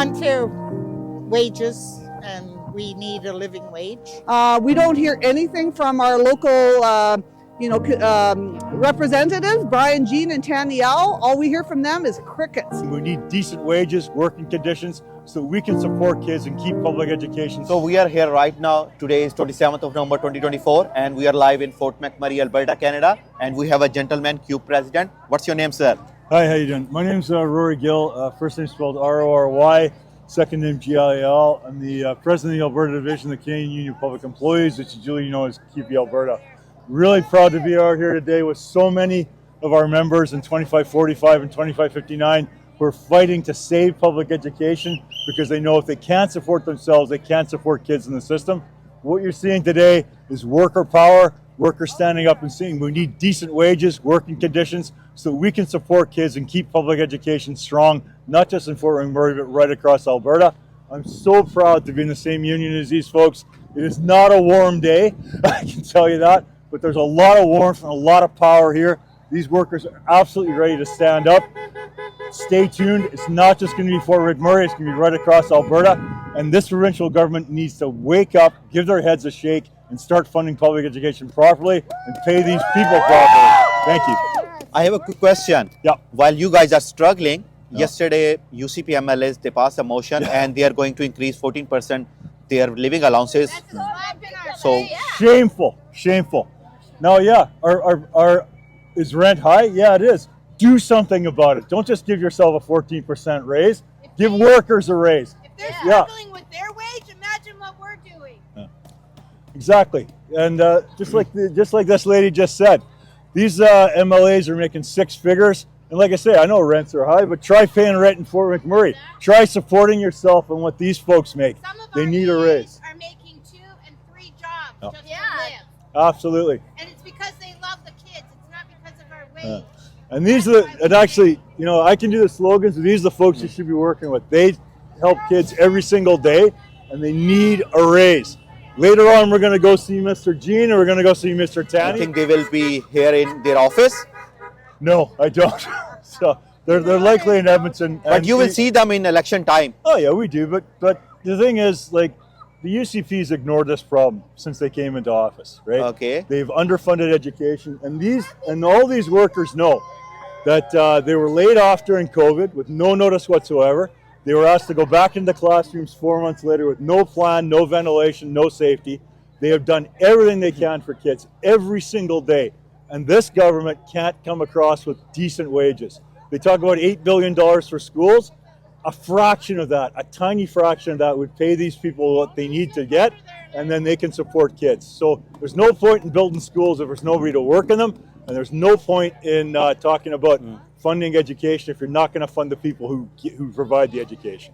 unfair wages, and we need a living wage. We don't hear anything from our local, representatives, Brian Jean and Tanielle. All we hear from them is crickets. We need decent wages, working conditions, so we can support kids and keep public education. So we are here right now. Today is 27th of November 2024 and we are live in Fort McMurray, Alberta, Canada. And we have a gentleman, CUBE president. What's your name, sir? Hi, how you doing? My name's Rory Gill. First name spelled R-O-R-Y, second name G-I-L. I'm the president of the Alberta Division of the Canadian Union of Public Employees, which is usually known as CUBE Alberta. Really proud to be out here today with so many of our members in 2545 and 2559 who are fighting to save public education because they know if they can't support themselves, they can't support kids in the system. What you're seeing today is worker power, workers standing up and saying we need decent wages, working conditions, so we can support kids and keep public education strong, not just in Fort McMurray, but right across Alberta. I'm so proud to be in the same union as these folks. It is not a warm day, I can tell you that, but there's a lot of warmth and a lot of power here. These workers are absolutely ready to stand up. Stay tuned. It's not just going to be Fort McMurray, it's going to be right across Alberta. And this provincial government needs to wake up, give their heads a shake, and start funding public education properly and pay these people properly. Thank you. I have a quick question. Yeah. While you guys are struggling, yesterday UCP MLAs, they passed a motion and they are going to increase 14% their living allowances. So Shameful, shameful. Now, yeah, is rent high? Yeah, it is. Do something about it. Don't just give yourself a 14% raise. Give workers a raise. If they're struggling with their wage, imagine what we're doing. Exactly. And just like this lady just said, these MLAs are making six figures. And like I say, I know rents are high, but try paying rent in Fort McMurray. Try supporting yourself and what these folks make. Some of They our need a EAs raise. are making 2 and 3 jobs Oh. just to live. Absolutely. And it's because they love the kids. It's not because of our wage. And these are and actually, you know, I can do the slogans, but these are the folks you should be working with. They help kids every single day, and they need a raise. Later on, we're going to go see Mr. Jean, and we're going to go see Mr. I Tanny. think they will be here in their office. No, I don't. So they're likely in Edmonton. But you will see them in election time. Oh yeah, we do. But the thing is, like, the UCP's ignored this problem since they came into office, right? Okay. They've underfunded education, and all these workers know that they were laid off during COVID with no notice whatsoever. They were asked to go back into classrooms 4 months later with no plan, no ventilation, no safety. They have done everything they can for kids every single day. And this government can't come across with decent wages. They talk about $8 billion for schools. A fraction of that, a tiny fraction of that would pay these people what they need to get, and then they can support kids. So there's no point in building schools if there's nobody to work in them, and there's no point in talking about funding education if you're not going to fund the people who provide the education.